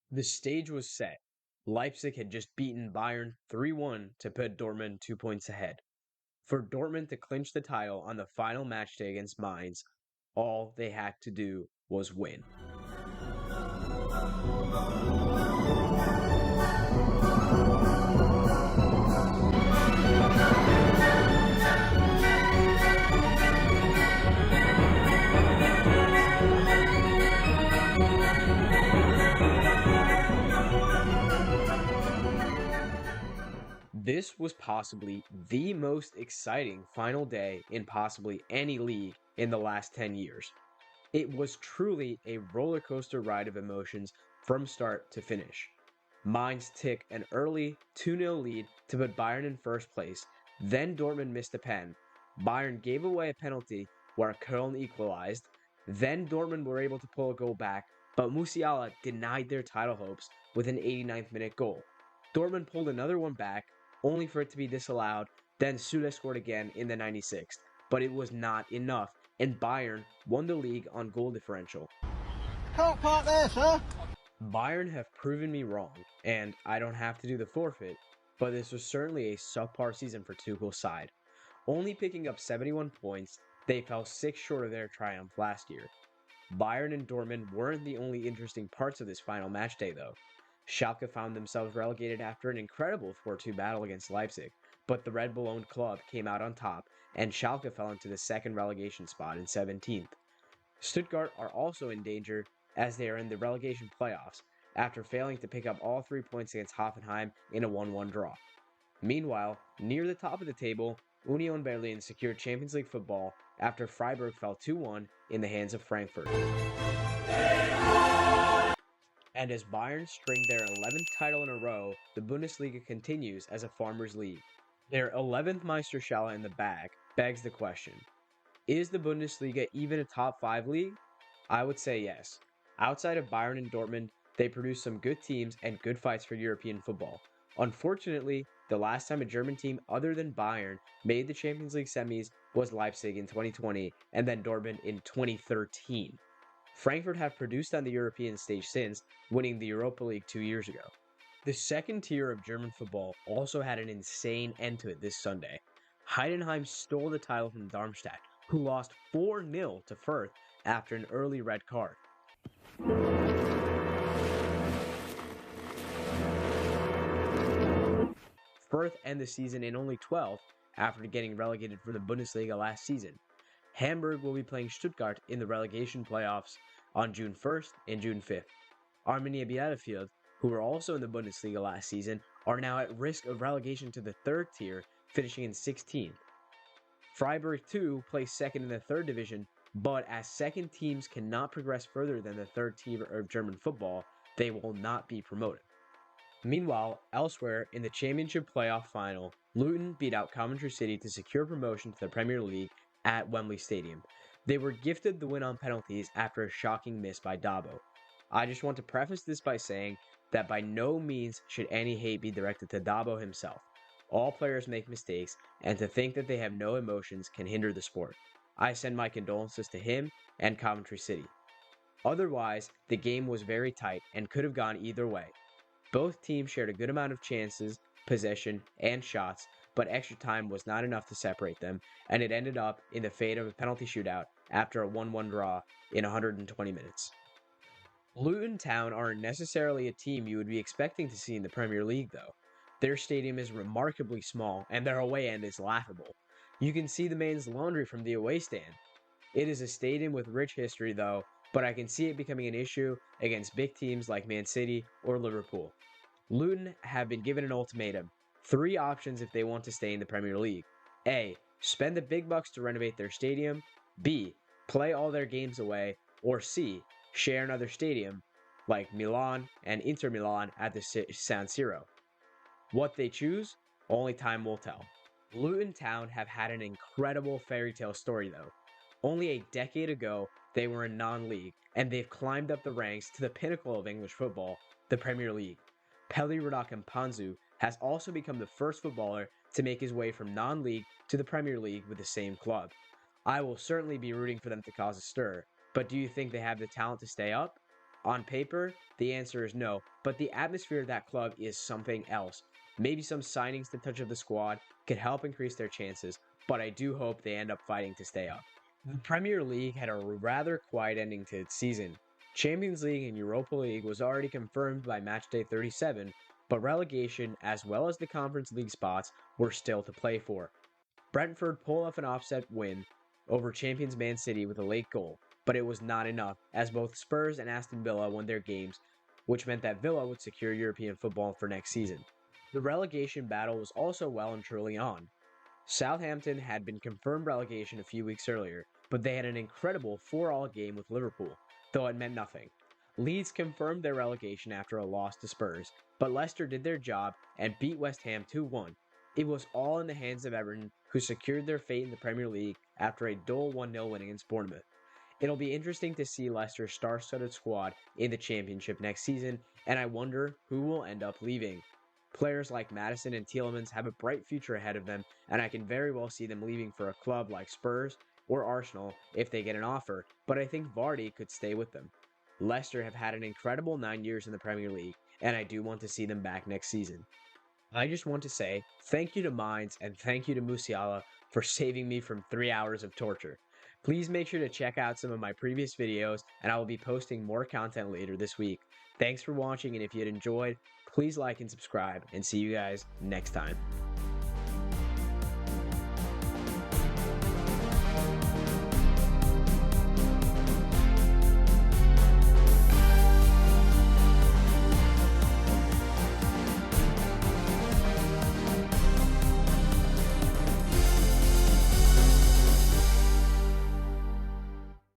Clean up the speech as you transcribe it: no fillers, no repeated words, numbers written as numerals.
The stage was set. Leipzig had just beaten Bayern 3-1 to put Dortmund 2 points ahead. For Dortmund to clinch the title on the final match day against Mainz, all they had to do was win. This was possibly the most exciting final day in possibly any league in the last 10 years. It was truly a roller coaster ride of emotions from start to finish. Mainz took an early 2-0 lead to put Bayern in first place, then Dortmund missed a pen. Bayern gave away a penalty where Köln equalized, then Dortmund were able to pull a goal back, but Musiala denied their title hopes with an 89th minute goal. Dortmund pulled another one back, only for it to be disallowed, then Süle scored again in the 96th, but it was not enough, and Bayern won the league on goal differential. Can't park there, sir. Bayern have proven me wrong, and I don't have to do the forfeit, but this was certainly a subpar season for Tuchel's side. Only picking up 71 points, they fell 6 short of their triumph last year. Bayern and Dortmund weren't the only interesting parts of this final match day, though. Schalke found themselves relegated after an incredible 4-2 battle against Leipzig, but the Red Bull-owned club came out on top, and Schalke fell into the second relegation spot in 17th. Stuttgart are also in danger as they are in the relegation playoffs after failing to pick up all 3 points against Hoffenheim in a 1-1 draw. Meanwhile, near the top of the table, Union Berlin secured Champions League football after Freiburg fell 2-1 in the hands of Frankfurt. And as Bayern string their 11th title in a row, the Bundesliga continues as a farmers' league. Their 11th Meisterschale in the bag begs the question, is the Bundesliga even a top 5 league? I would say yes. Outside of Bayern and Dortmund, they produce some good teams and good fights for European football. Unfortunately, the last time a German team other than Bayern made the Champions League semis was Leipzig in 2020 and then Dortmund in 2013. Frankfurt have produced on the European stage since, winning the Europa League 2 years ago. The second tier of German football also had an insane end to it this Sunday. Heidenheim stole the title from Darmstadt, who lost 4-0 to Fürth after an early red card. Fürth end the season in only 12th after getting relegated from the Bundesliga last season. Hamburg will be playing Stuttgart in the relegation playoffs on June 1st and June 5th. Arminia Bielefeld, who were also in the Bundesliga last season, are now at risk of relegation to the third tier, finishing in 16th. Freiburg, too, plays second in the third division, but as second teams cannot progress further than the third tier of German football, they will not be promoted. Meanwhile, elsewhere in the Championship playoff final, Luton beat out Coventry City to secure promotion to the Premier League at Wembley Stadium. They were gifted the win on penalties after a shocking miss by Dabo. I just want to preface this by saying that by no means should any hate be directed to Dabo himself. All players make mistakes, and to think that they have no emotions can hinder the sport. I send my condolences to him and Coventry City. Otherwise, the game was very tight and could have gone either way. Both teams shared a good amount of chances, possession, and shots, but extra time was not enough to separate them, and it ended up in the fate of a penalty shootout after a 1-1 draw in 120 minutes. Luton Town aren't necessarily a team you would be expecting to see in the Premier League, though. Their stadium is remarkably small, and their away end is laughable. You can see the man's laundry from the away stand. It is a stadium with rich history, though, but I can see it becoming an issue against big teams like Man City or Liverpool. Luton have been given an ultimatum. 3 options if they want to stay in the Premier League. A. Spend the big bucks to renovate their stadium. B. Play all their games away. Or C. Share another stadium, like Milan and Inter Milan at the San Siro. What they choose? Only time will tell. Luton Town have had an incredible fairy tale story, though. Only a decade ago, they were in non-league, and they've climbed up the ranks to the pinnacle of English football, the Premier League. Pelly Mpanzu has also become the first footballer to make his way from non-league to the Premier League with the same club. I will certainly be rooting for them to cause a stir, but do you think they have the talent to stay up? On paper, the answer is no, but the atmosphere of that club is something else. Maybe some signings to touch up the squad could help increase their chances, but I do hope they end up fighting to stay up. The Premier League had a rather quiet ending to its season. Champions League and Europa League was already confirmed by matchday 37, but relegation as well as the Conference League spots were still to play for. Brentford pulled off an offset win over champions Man City with a late goal, but it was not enough as both Spurs and Aston Villa won their games, which meant that Villa would secure European football for next season. The relegation battle was also well and truly on. Southampton had been confirmed relegation a few weeks earlier, but they had an incredible 4-all game with Liverpool, though it meant nothing. Leeds confirmed their relegation after a loss to Spurs, but Leicester did their job and beat West Ham 2-1. It was all in the hands of Everton, who secured their fate in the Premier League after a dull 1-0 win against Bournemouth. It'll be interesting to see Leicester's star-studded squad in the Championship next season, and I wonder who will end up leaving. Players like Maddison and Tielemans have a bright future ahead of them, and I can very well see them leaving for a club like Spurs or Arsenal if they get an offer, but I think Vardy could stay with them. Leicester have had an incredible 9 years in the Premier League, and I do want to see them back next season. I just want to say thank you to Mainz and thank you to Musiala for saving me from 3 hours of torture. Please make sure to check out some of my previous videos, and I will be posting more content later this week. Thanks for watching, and if you had enjoyed, please like and subscribe, and see you guys next time.